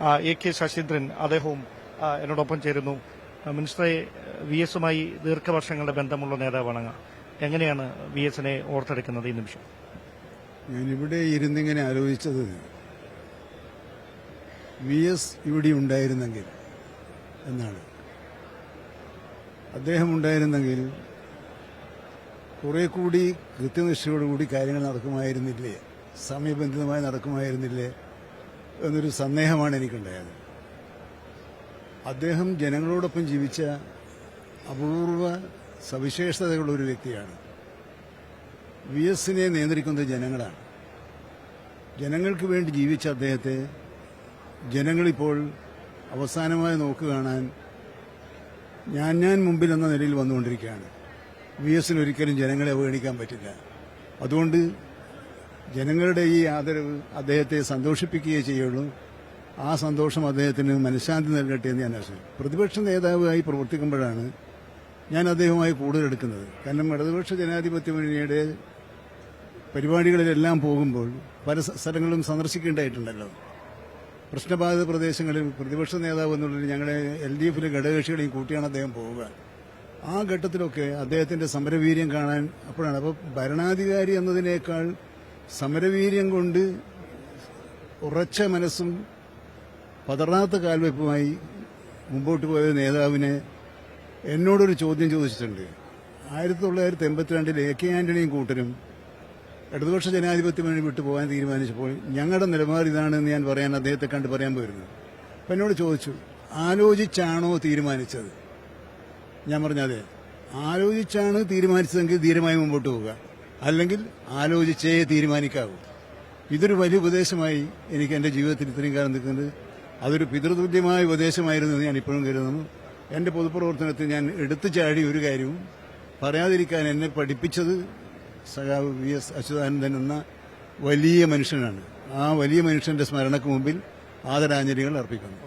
A K Saseendran അദ്ദേഹവും എന്നോടൊപ്പം ചേരുന്നു. മിനിസ്റ്ററെ, വി എസുമായി ദീർഘവർഷങ്ങളുടെ ബന്ധമുള്ള നേതാവാണ്. എങ്ങനെയാണ് വി എസിനെ ഓർത്തെടുക്കുന്നത് ഈ നിമിഷം? ഞാനിവിടെ ഇരുന്നിങ്ങനെ ആലോചിച്ചത്, വി എസ് ഇവിടെ ഉണ്ടായിരുന്നെങ്കിൽ എന്നാണ്. അദ്ദേഹം ഉണ്ടായിരുന്നെങ്കിൽ കുറെ കൂടി കൃത്യനിഷ്ഠയോടുകൂടി കാര്യങ്ങൾ നടക്കുമായിരുന്നില്ലേ, സമയബന്ധിതമായി നടക്കുമായിരുന്നില്ലേ എന്നൊരു സന്ദേഹമാണ് എനിക്കുണ്ടായത്. അദ്ദേഹം ജനങ്ങളോടൊപ്പം ജീവിച്ച അപൂർവ സവിശേഷതകളുള്ള ഒരു വ്യക്തിയാണ്. വി എസിനെ നിയന്ത്രിക്കുന്നത് ജനങ്ങളാണ്. ജനങ്ങൾക്ക് വേണ്ടി ജീവിച്ച അദ്ദേഹത്തെ ജനങ്ങളിപ്പോൾ അവസാനമായി നോക്കുകയാണാൻ ഞാൻ മുമ്പിൽ എന്ന നിലയിൽ വന്നുകൊണ്ടിരിക്കുകയാണ്. വി എസിന് ഒരിക്കലും ജനങ്ങളെ അവഗണിക്കാൻ പറ്റില്ല. അതുകൊണ്ട് ജനങ്ങളുടെ ഈ ആദരവ് അദ്ദേഹത്തെ സന്തോഷിപ്പിക്കുകയേ ചെയ്യുള്ളൂ. ആ സന്തോഷം അദ്ദേഹത്തിന് മനഃശാന്തി നൽകട്ടെ എന്ന് ഞാൻ ആശിക്കുന്നു. പ്രതിപക്ഷ നേതാവായി പ്രവർത്തിക്കുമ്പോഴാണ് ഞാൻ അദ്ദേഹവുമായി കൂടുതൽ എടുക്കുന്നത്. കാരണം ഇടതുപക്ഷ ജനാധിപത്യ മുന്നണിയുടെ പരിപാടികളിലെല്ലാം പോകുമ്പോൾ പല സ്ഥലങ്ങളും സന്ദർശിക്കേണ്ടതായിട്ടുണ്ടല്ലോ. പ്രശ്നബാധിത പ്രദേശങ്ങളിൽ പ്രതിപക്ഷ നേതാവ് എന്നുള്ളത് ഞങ്ങളെ LDFിലെ ഘടകകക്ഷികളെയും കൂട്ടിയാണ് അദ്ദേഹം പോവുക. ആ ഘട്ടത്തിലൊക്കെ അദ്ദേഹത്തിന്റെ സമരവീര്യം കാണാൻ അപ്പോഴാണ്. അപ്പോൾ ഭരണാധികാരി എന്നതിനേക്കാൾ സമരവീര്യം കൊണ്ട് ഉറച്ച മനസ്സും പതറാത്ത കാൽവെപ്പുമായി മുമ്പോട്ട് പോയ നേതാവിനെ എന്നോടൊരു ചോദ്യം ചോദിച്ചിട്ടുണ്ട്. 1982 എ കെ ആന്റണിയും കൂട്ടരും ഇടതുപക്ഷ ജനാധിപത്യം വേണ്ടി വിട്ടുപോകാൻ തീരുമാനിച്ചപ്പോൾ ഞങ്ങളുടെ നിലപാട് ഇതാണെന്ന് ഞാൻ പറയാൻ അദ്ദേഹത്തെ കണ്ട് പറയാൻ പോയിരുന്നു. അപ്പം എന്നോട് ചോദിച്ചു, ആലോചിച്ചാണോ തീരുമാനിച്ചത്? ഞാൻ പറഞ്ഞതെ, ആലോചിച്ചാണ് തീരുമാനിച്ചതെങ്കിൽ ധീരമായി മുമ്പോട്ട് പോവുക, അല്ലെങ്കിൽ ആലോചിച്ചേ തീരുമാനിക്കാവൂ. ഇതൊരു വലിയ ഉപദേശമായി എനിക്ക് എന്റെ ജീവിതത്തിൽ ഇത്രയും കാലം നിൽക്കുന്നത്. അതൊരു പിതൃതുല്യമായ ഉപദേശമായിരുന്നു എന്ന് ഞാൻ ഇപ്പോഴും കരുതുന്നു. എന്റെ പൊതുപ്രവർത്തനത്തിൽ ഞാൻ എടുത്തു ചാടി ഒരു കാര്യവും പറയാതിരിക്കാൻ എന്നെ പഠിപ്പിച്ചത് സഖാവ് വി എസ് അച്യുതാനന്ദൻ എന്ന വലിയ മനുഷ്യനാണ്. ആ വലിയ മനുഷ്യന്റെ സ്മരണയ്ക്ക് മുമ്പിൽ ആദരാഞ്ജലികൾ അർപ്പിക്കുന്നു.